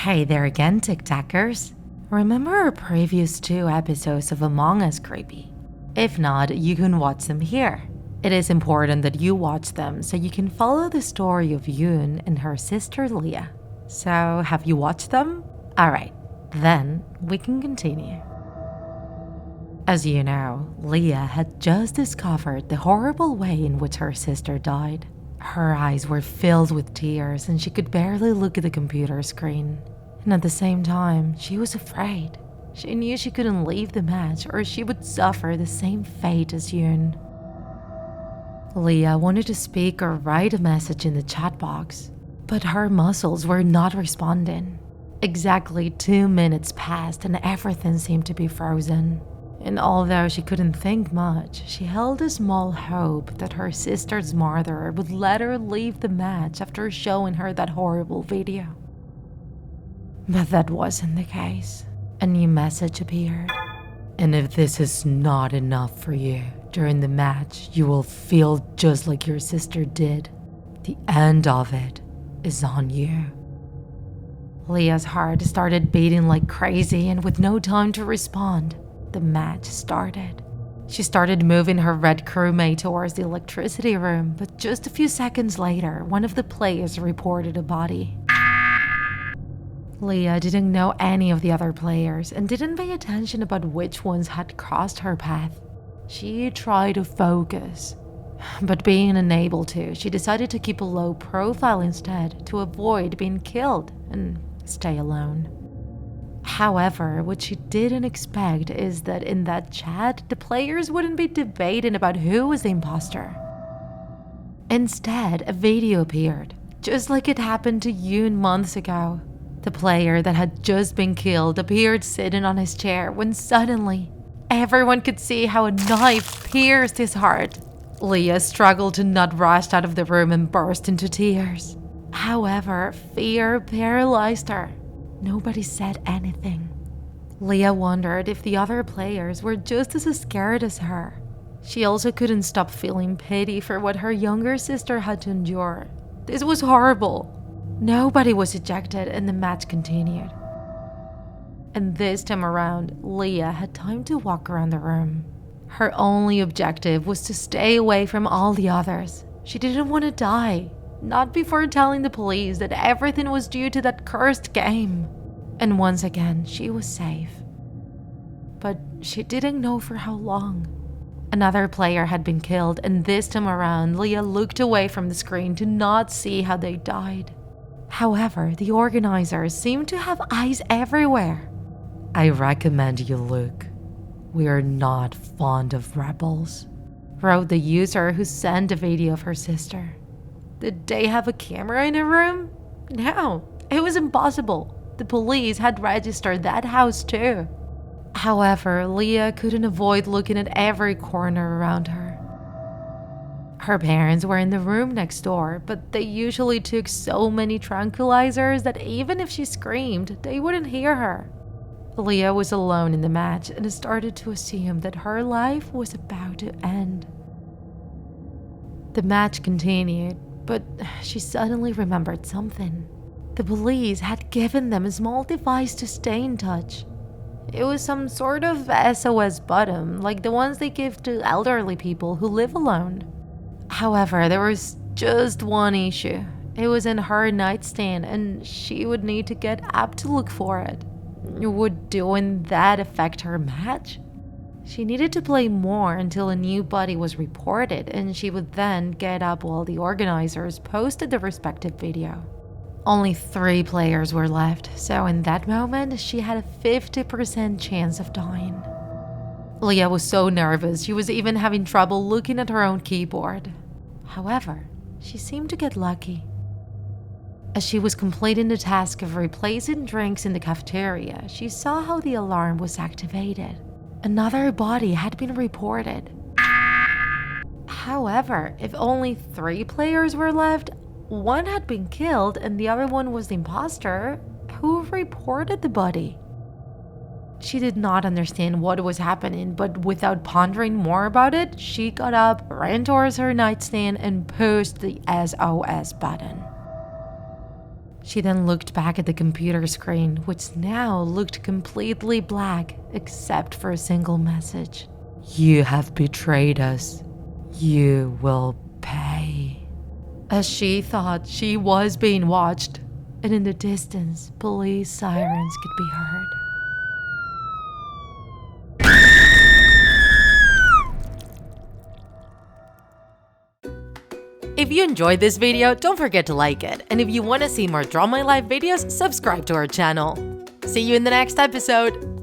Hey there again, TikTakers. Remember our previous 2 episodes of Among Us Creepy? If not, you can watch them here. It is important that you watch them so you can follow the story of Yoon and her sister Leah. So, have you watched them? Alright, then we can continue. As you know, Leah had just discovered the horrible way in which her sister died. Her eyes were filled with tears and she could barely look at the computer screen. And at the same time, she was afraid. She knew she couldn't leave the match or she would suffer the same fate as Yoon. Leah wanted to speak or write a message in the chat box, but her muscles were not responding. Exactly 2 minutes passed and everything seemed to be frozen. And although she couldn't think much, she held a small hope that her sister's mother would let her leave the match after showing her that horrible video. But that wasn't the case. A new message appeared. And if this is not enough for you, during the match, you will feel just like your sister did. The end of it is on you. Leah's heart started beating like crazy, and with no time to respond, the match started. She started moving her red crewmate towards the electricity room, but just a few seconds later, one of the players reported a body. Leah didn't know any of the other players and didn't pay attention about which ones had crossed her path. She tried to focus, but being unable to, she decided to keep a low profile instead to avoid being killed and stay alone. However, what she didn't expect is that in that chat, the players wouldn't be debating about who was the imposter. Instead, a video appeared, just like it happened to Yoon months ago. The player that had just been killed appeared sitting on his chair when suddenly, everyone could see how a knife pierced his heart. Leah struggled to not rush out of the room and burst into tears. However, fear paralyzed her. Nobody said anything. Leah wondered if the other players were just as scared as her. She also couldn't stop feeling pity for what her younger sister had to endure. This was horrible. Nobody was ejected and the match continued. And this time around, Leah had time to walk around the room. Her only objective was to stay away from all the others. She didn't want to die. Not before telling the police that everything was due to that cursed game. And once again, she was safe. But she didn't know for how long. Another player had been killed, and this time around, Leah looked away from the screen to not see how they died. However, the organizers seemed to have eyes everywhere. I recommend you look. We are not fond of rebels, wrote the user who sent a video of her sister. Did they have a camera in a room? No, it was impossible. The police had registered that house too. However, Leah couldn't avoid looking at every corner around her. Her parents were in the room next door, but they usually took so many tranquilizers that even if she screamed, they wouldn't hear her. Leah was alone in the match and started to assume that her life was about to end. The match continued, but she suddenly remembered something. The police had given them a small device to stay in touch. It was some sort of SOS button, like the ones they give to elderly people who live alone. However, there was just one issue. It was in her nightstand and she would need to get up to look for it. Would doing that affect her match? She needed to play more until a new body was reported, and she would then get up while the organizers posted the respective video. Only 3 players were left, so in that moment, she had a 50% chance of dying. Leah was so nervous, she was even having trouble looking at her own keyboard. However, she seemed to get lucky. As she was completing the task of replacing drinks in the cafeteria, she saw how the alarm was activated. Another body had been reported. However, if only 3 players were left, one had been killed and the other one was the imposter, who reported the body. She did not understand what was happening, but without pondering more about it, she got up, ran towards her nightstand, and pushed the SOS button. She then looked back at the computer screen, which now looked completely black except for a single message. You have betrayed us. You will pay. As she thought she was being watched, and in the distance, police sirens could be heard. If you enjoyed this video, don't forget to like it. And if you want to see more Draw My Life videos, subscribe to our channel. See you in the next episode.